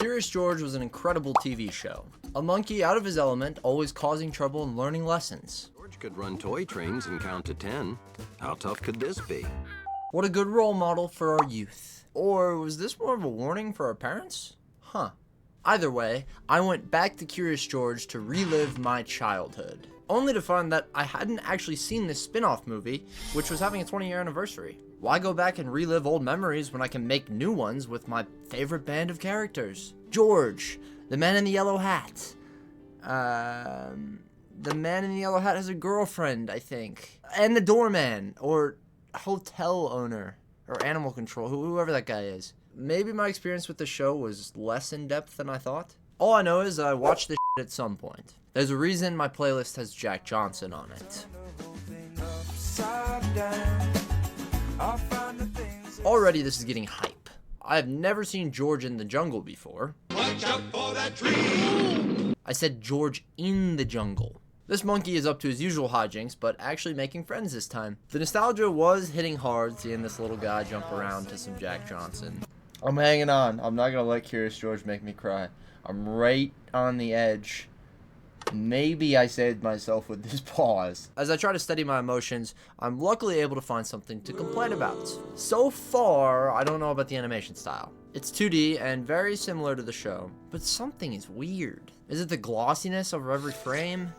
Curious George was an incredible TV show. A monkey out of his element, always causing trouble and learning lessons. George could run toy trains and count to 10. How tough could this be? What a good role model for our youth. Or was this more of a warning for our parents? Huh. Either way, I went back to Curious George to relive my childhood, only to find that I hadn't actually seen this spin-off movie, which was having a 20-year anniversary. Why go back and relive old memories when I can make new ones with my favorite band of characters? George, the man in the yellow hat. The man in the yellow hat has a girlfriend, I think. And the doorman, or hotel owner, or animal control, whoever that guy is. Maybe my experience with the show was less in-depth than I thought. All I know is I watched this shit at some point. There's a reason my playlist has Jack Johnson on it. Already this is getting hype. I have never seen George in the jungle before. Watch out for that tree! I said George in the jungle. This monkey is up to his usual hijinks, but actually making friends this time. The nostalgia was hitting hard seeing this little guy jump around to some Jack Johnson. I'm hanging on. I'm not going to let Curious George make me cry. I'm right on the edge. Maybe I saved myself with this pause. As I try to steady my emotions, I'm luckily able to find something to complain about. So far, I don't know about the animation style. It's 2D and very similar to the show, but something is weird. Is it the glossiness of every frame?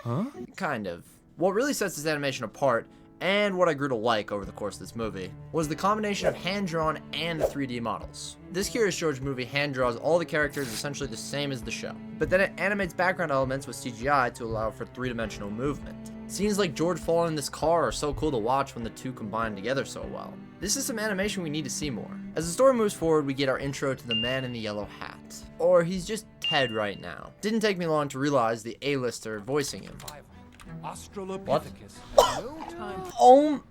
Huh? Kind of. What really sets this animation apart, and what I grew to like over the course of this movie, was the combination of hand-drawn and 3D models. This Curious George movie hand-draws all the characters essentially the same as the show, but then it animates background elements with CGI to allow for three-dimensional movement. Scenes like George falling in this car are so cool to watch when the two combine together so well. This is some animation we need to see more. As the story moves forward, we get our intro to the man in the yellow hat. Or he's just Ted right now. Didn't take me long to realize the A-lister voicing him. What? Oh,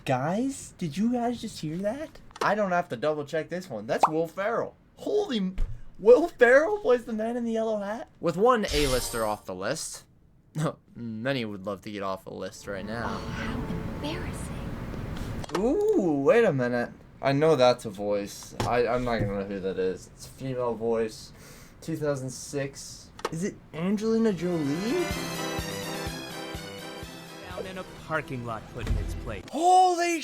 guys, did you guys just hear that? I don't have to double check this one. That's Will Ferrell. Holy, Will Ferrell plays the man in the yellow hat? With one A-lister off the list. Many would love to get off a list right now. How embarrassing. Ooh, wait a minute. I know that's a voice. I'm not gonna know who that is. It's a female voice. 2006. Is it Angelina Jolie? Down in a parking lot putting its plate. Holy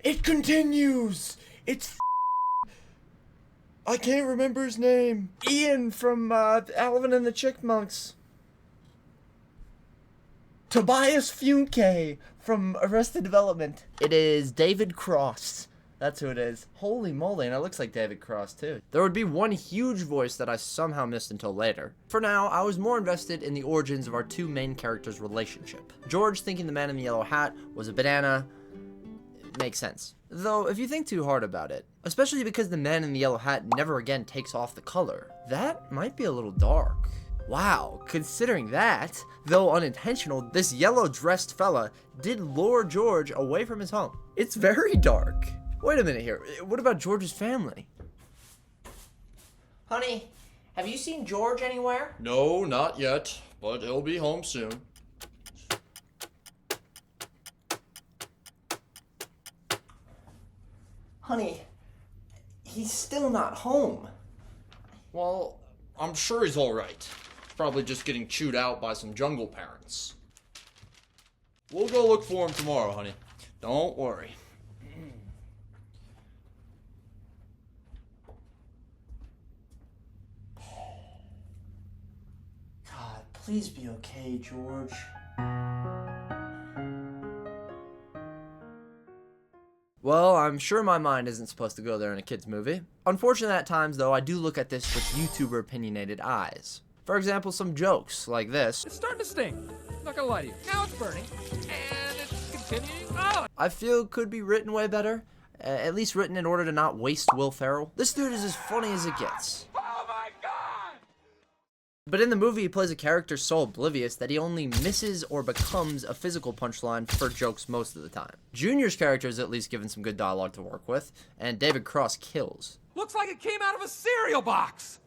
it continues! It's I can't remember his name. Ian from Alvin and the Chipmunks. Tobias Funke from Arrested Development. It is David Cross. That's who it is. Holy moly, and it looks like David Cross too. There would be one huge voice that I somehow missed until later. For now, I was more invested in the origins of our two main characters' relationship. George thinking the man in the yellow hat was a banana makes sense. Though, if you think too hard about it, especially because the man in the yellow hat never again takes off the color, that might be a little dark. Wow, considering that, though unintentional, this yellow-dressed fella did lure George away from his home. It's very dark. Wait a minute here. What about George's family? Honey, have you seen George anywhere? No, not yet, but he'll be home soon. Honey, he's still not home. Well, I'm sure he's all right. Probably just getting chewed out by some jungle parents. We'll go look for him tomorrow, honey. Don't worry. God, please be okay, George. Well, I'm sure my mind isn't supposed to go there in a kid's movie. Unfortunately, at times, though, I do look at this with YouTuber opinionated eyes. For example, some jokes like this. It's starting to sting. I'm not gonna lie to you. Now it's burning, and it's continuing. Oh! I feel could be written way better. At least written in order to not waste Will Ferrell. This dude is as funny as it gets. Oh my God! But in the movie, he plays a character so oblivious that he only misses or becomes a physical punchline for jokes most of the time. Junior's character is at least given some good dialogue to work with, and David Cross kills. Looks like it came out of a cereal box.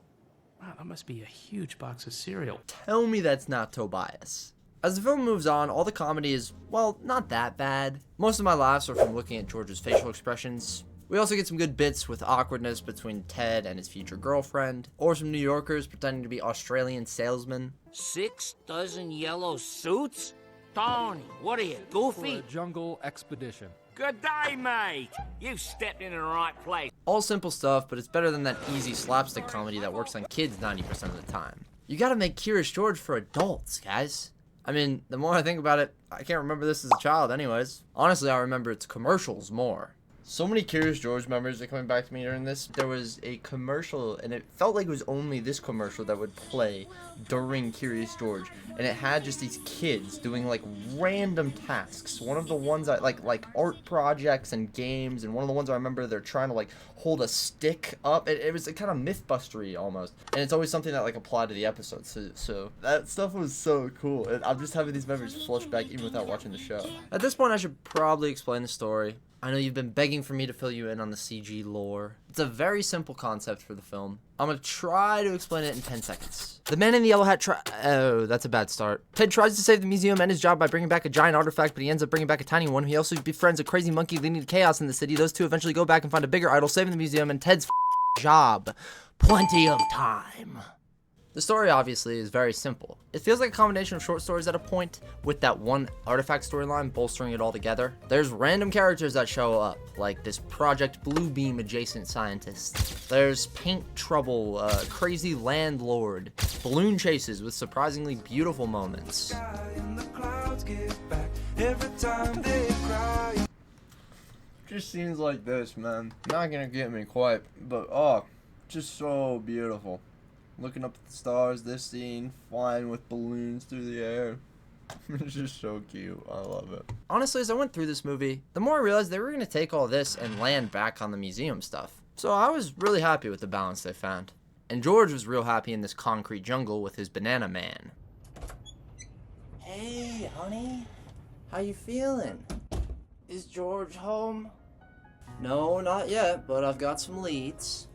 Wow, that must be a huge box of cereal. Tell me that's not Tobias. As the film moves on, all the comedy is, well, not that bad. Most of my laughs are from looking at George's facial expressions. We also get some good bits with awkwardness between Ted and his future girlfriend, or some New Yorkers pretending to be Australian salesmen. 6 dozen yellow suits? Tony, what are you, For a goofy? jungle expedition. Good day, mate. You stepped in the right place. All simple stuff, but it's better than that easy slapstick comedy that works on kids 90% of the time. You gotta make Curious George for adults, guys. I mean, the more I think about it, I can't remember this as a child anyways. Honestly, I remember its commercials more. So many Curious George memories are coming back to me during this. There was a commercial, and it felt like it was only this commercial that would play during Curious George. And it had just these kids doing like random tasks. One of the ones I like art projects and games, and one of the ones I remember they're trying to like hold a stick up. It was kind of Mythbustery almost. And it's always something that like applied to the episode. So that stuff was so cool. And I'm just having these memories flush back even without watching the show. At this point, I should probably explain the story. I know you've been begging for me to fill you in on the CG lore. It's a very simple concept for the film. I'm gonna try to explain it in 10 seconds. The man in the yellow hat oh, that's a bad start. Ted tries to save the museum and his job by bringing back a giant artifact, but he ends up bringing back a tiny one. He also befriends a crazy monkey leading to chaos in the city. Those two eventually go back and find a bigger idol, saving the museum and Ted's job. Plenty of time. The story obviously is very simple. It feels like a combination of short stories at a point, with that one artifact storyline bolstering it all together. There's random characters that show up, like this Project Bluebeam adjacent scientist. There's Paint Trouble, crazy landlord, balloon chases with surprisingly beautiful moments. Just scenes like this, man. Not gonna get me quite, but oh, just so beautiful. Looking up at the stars, this scene, flying with balloons through the air. It's just so cute. I love it. Honestly, as I went through this movie, the more I realized they were going to take all this and land back on the museum stuff. So I was really happy with the balance they found. And George was real happy in this concrete jungle with his banana man. Hey, honey. How you feeling? Is George home? No, not yet, but I've got some leads.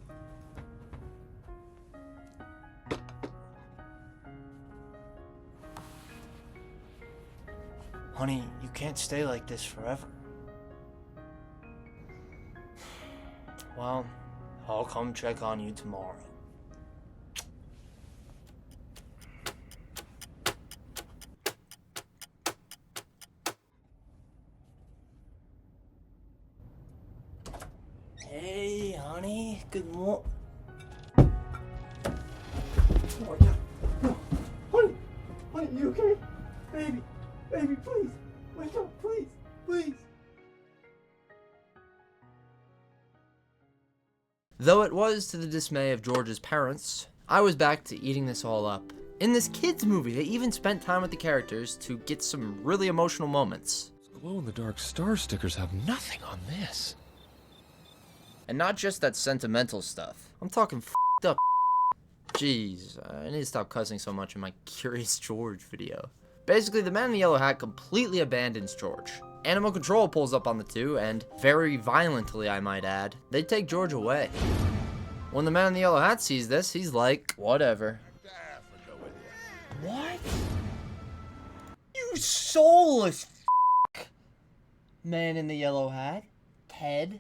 Honey, you can't stay like this forever. Well, I'll come check on you tomorrow. Hey, honey, good morning. Oh my God. No. Honey, you okay? Baby, please, wake up, please. Though it was to the dismay of George's parents, I was back to eating this all up. In this kids movie, they even spent time with the characters to get some really emotional moments. Glow-in-the-dark star stickers have nothing on this. And not just that sentimental stuff. I'm talking f***ed up. Jeez, I need to stop cussing so much in my Curious George video. Basically, the man in the yellow hat completely abandons George. Animal Control pulls up on the two, and very violently, I might add, they take George away. When the man in the yellow hat sees this, he's like, whatever. What? You soulless man in the yellow hat? Ted?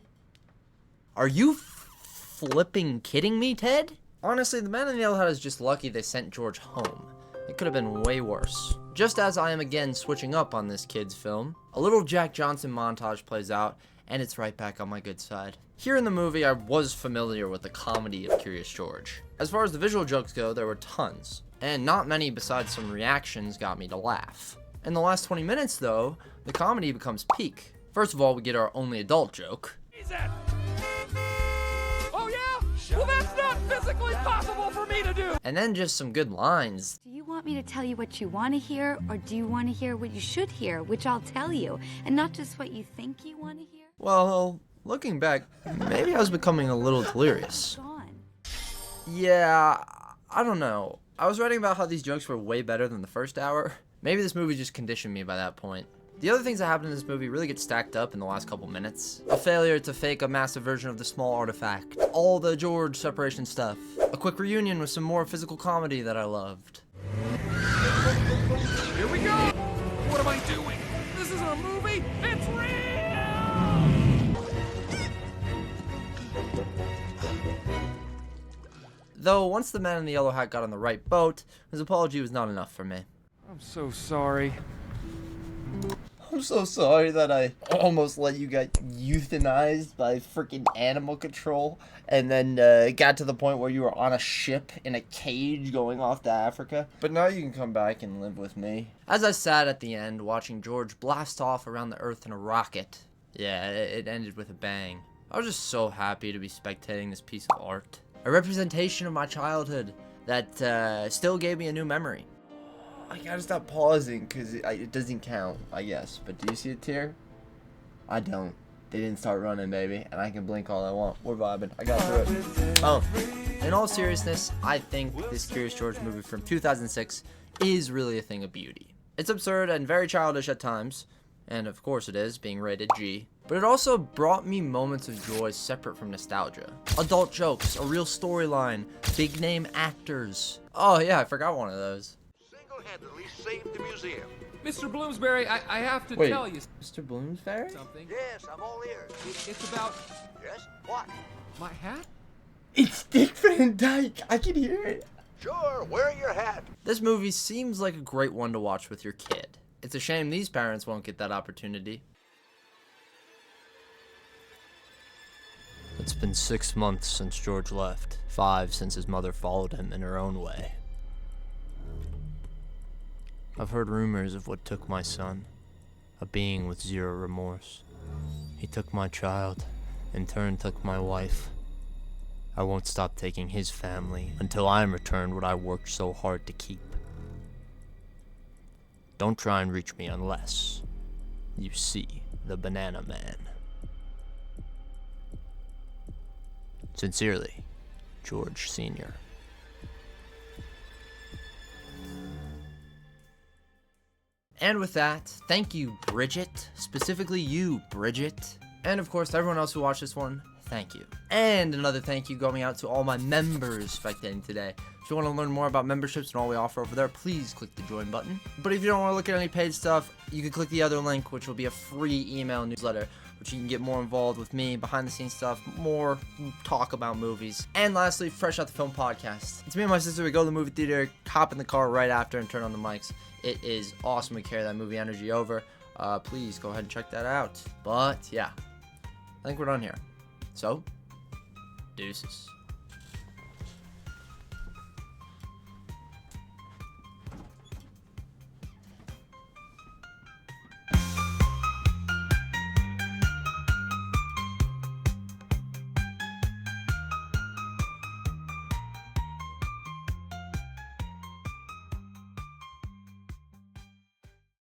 Are you flipping kidding me, Ted? Honestly, the man in the yellow hat is just lucky they sent George home. It could have been way worse. Just as I am again switching up on this kid's film, a little Jack Johnson montage plays out, and it's right back on my good side. Here in the movie, I was familiar with the comedy of Curious George. As far as the visual jokes go, there were tons, and not many besides some reactions got me to laugh. In the last 20 minutes, though, the comedy becomes peak. First of all, we get our only adult joke. Oh yeah? Well, that's not physically possible for me to do. And then just some good lines. Do you want me to tell you what you want to hear, or do you want to hear what you should hear, which I'll tell you, and not just what you think you want to hear? Well, looking back, maybe I was becoming a little delirious. Gone. Yeah, I don't know. I was writing about how these jokes were way better than the first hour. Maybe this movie just conditioned me by that point. The other things that happen in this movie really get stacked up in the last couple minutes. A failure to fake a massive version of the small artifact. All the George separation stuff. A quick reunion with some more physical comedy that I loved. Here we go. What am I doing? This isn't a movie. It's real. Though once the man in the yellow hat got on the right boat, his apology was not enough for me. I'm so sorry. I'm so sorry that I almost let you get euthanized by freaking animal control, and then it got to the point where you were on a ship in a cage going off to Africa. But now you can come back and live with me. As I sat at the end watching George blast off around the earth in a rocket, yeah, it ended with a bang. I was just so happy to be spectating this piece of art. A representation of my childhood that still gave me a new memory. I gotta stop pausing because it doesn't count, I guess. But do you see a tear? I don't. They didn't start running, baby. And I can blink all I want. We're vibing. I got through it. Oh, in all seriousness, I think this Curious George movie from 2006 is really a thing of beauty. It's absurd and very childish at times. And of course it is, being rated G. But it also brought me moments of joy separate from nostalgia. Adult jokes, a real storyline, big name actors. Oh yeah, I forgot one of those. Single-handedly saved the museum. Mr. Bloomsbury, I have to Wait, tell you Mr. Bloomsbury? something. Yes, I'm all ears. It's about Yes? What? my hat. It's Dick Van Dyke. I can hear it. Sure, wear your hat. This movie seems like a great one to watch with your kid. It's a shame these parents won't get that opportunity. It's been 6 months since George left. 5 since his mother followed him in her own way. I've heard rumors of what took my son, a being with zero remorse. He took my child, in turn took my wife. I won't stop taking his family until I am returned what I worked so hard to keep. Don't try and reach me unless you see the Banana Man. Sincerely, George Sr. And with that, thank you, Bridget. Specifically you, Bridget. And of course, to everyone else who watched this one, thank you. And another thank you going out to all my members spectating today. If you want to learn more about memberships and all we offer over there, please click the join button. But if you don't want to look at any paid stuff, you can click the other link, which will be a free email newsletter, which you can get more involved with me, behind the scenes stuff, more talk about movies. And lastly, Fresh Out the Film podcast. It's me and my sister. We go to the movie theater, hop in the car right after and turn on the mics. It is awesome. We carry that movie energy over. Please go ahead and check that out. But yeah, I think we're done here. So, deuces.